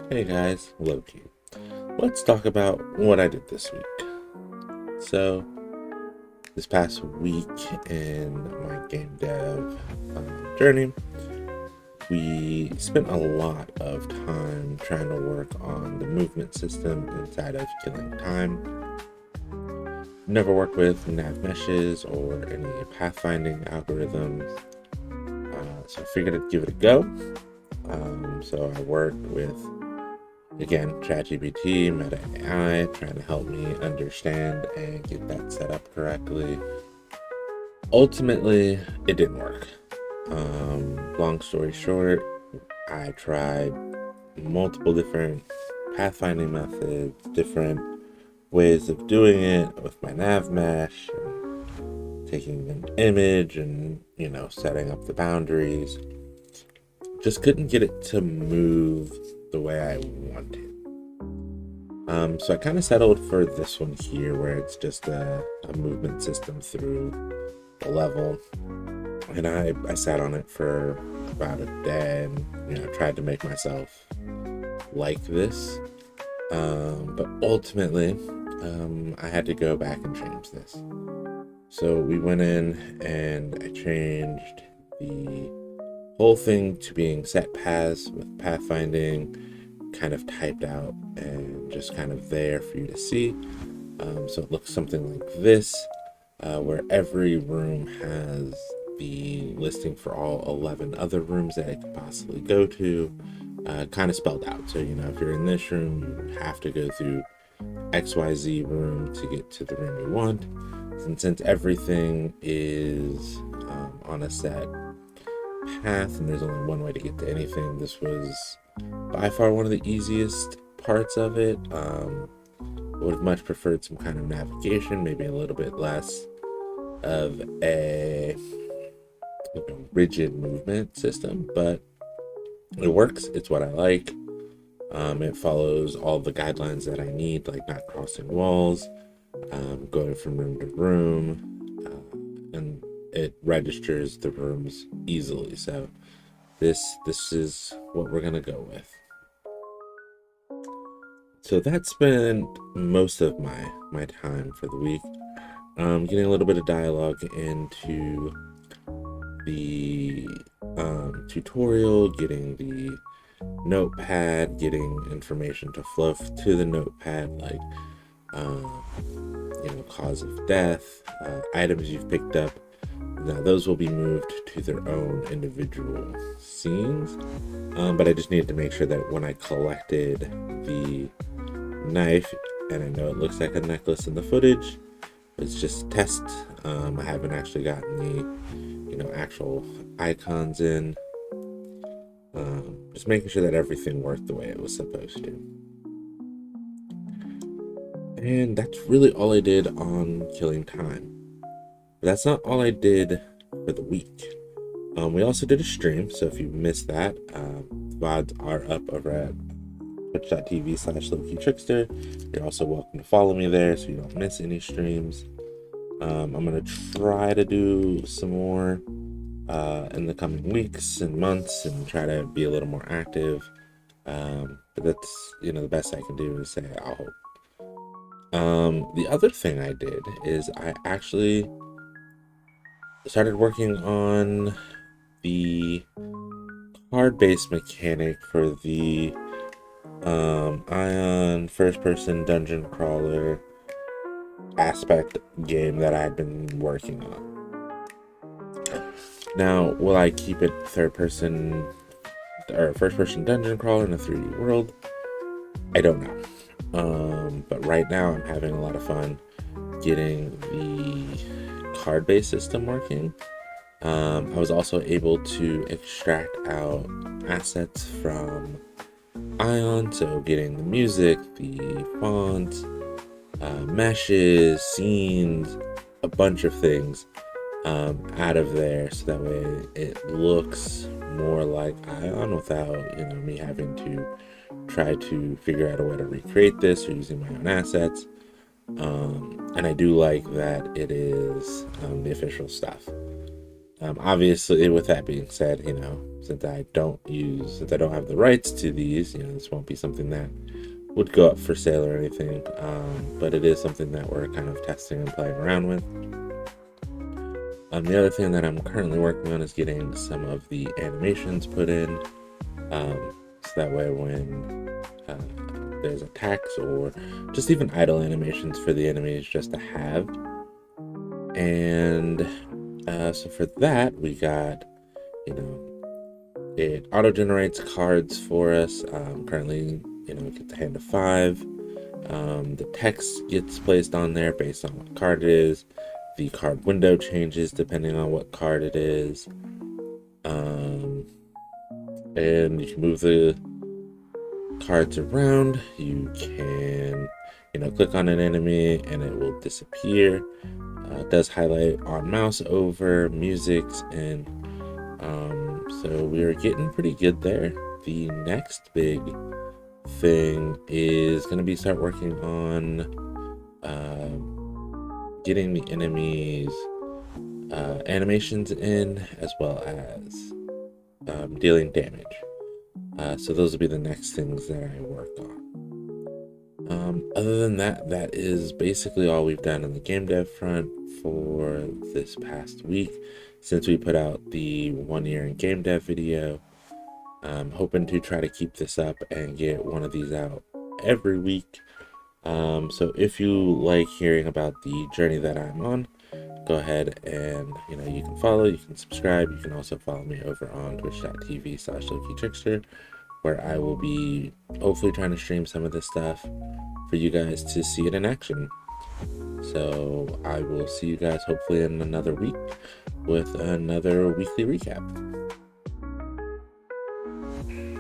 Hey guys, Loki. Let's talk about what I did this week. So, this past week in my game dev journey, we spent a lot of time trying to work on the movement system inside of Killing Time. Never worked with nav meshes or any pathfinding algorithms, so I figured I'd give it a go. So I worked with, again, ChatGPT, Meta AI, trying to help me understand and get that set up correctly. Ultimately, it didn't work. Long story short, I tried multiple different pathfinding methods, different ways of doing it with my nav mesh, and taking an image and, setting up the boundaries. Just couldn't get it to move the way I wanted. So I kind of settled for this one here, where it's just a movement system through the level. And I sat on it for about a day and, tried to make myself like this. But ultimately, I had to go back and change this. So we went in and I changed the whole thing to being set paths with pathfinding kind of typed out and just kind of there for you to see. So it looks something like this, where every room has the listing for all 11 other rooms that it could possibly go to, kind of spelled out. So, if you're in this room, you have to go through XYZ room to get to the room you want. And since everything is on a set path and there's only one way to get to anything, this was by far one of the easiest parts of it. Would have much preferred some kind of navigation, maybe a little bit less of a rigid movement system, but it works. It's what I like. It follows all the guidelines that I need, like not crossing walls, going from room to room, and it registers the rooms easily. So this is what we're gonna go with. So that's been most of my time for the week. Getting a little bit of dialogue into the tutorial, getting the notepad, getting information to flow to the notepad, like cause of death, items you've picked up. Now those will be moved to their own individual scenes, but I just needed to make sure that when I collected the knife, and I know it looks like a necklace in the footage, it's just test. I haven't actually gotten the actual icons in. Just making sure that everything worked the way it was supposed to. And that's really all I did on Killing Time. But that's not all I did for the week. We also did a stream, so if you missed that, VODs are up over at twitch.tv/LokiTrickster. You're also welcome to follow me there so you don't miss any streams. I'm going to try to do some more in the coming weeks and months and try to be a little more active. But that's, the best I can do is say I'll hope. The other thing I did is I actually started working on the card-based mechanic for the Ion first-person dungeon crawler aspect game that I had been working on. Now, will I keep it third-person or first-person dungeon crawler in a 3D world? I don't know. But right now I'm having a lot of fun getting the card-based system working. I was also able to extract out assets from Ion, so getting the music, the font, meshes, scenes, a bunch of things out of there, so that way it looks more like Ion without me having to try to figure out a way to recreate this or using my own assets. And I do like that it is the official stuff. Obviously, with that being said, since I don't have the rights to these, this won't be something that would go up for sale or anything. But it is something that we're kind of testing and playing around with. The other thing that I'm currently working on is getting some of the animations put in, so that way when there's attacks or just even idle animations for the enemies just to have. And so for that, we got, it auto generates cards for us. Currently, we get the hand of 5. The text gets placed on there based on what card it is. The card window changes depending on what card it is. And you can move the cards around. You can, click on an enemy and it will disappear. It does highlight on mouse over musics, and so we're getting pretty good there. The next big thing is going to be start working on getting the enemies animations in, as well as dealing damage. So those will be the next things that I work on. Other than that, that is basically all we've done on the game dev front for this past week since we put out the 1 year in game dev video. I'm hoping to try to keep this up and get one of these out every week. So if you like hearing about the journey that I'm on, go ahead and you can follow, you can subscribe. You can also follow me over on twitch.tv/LowkeyTrickster, where I will be hopefully trying to stream some of this stuff for you guys to see it in action. So I will see you guys hopefully in another week with another weekly recap.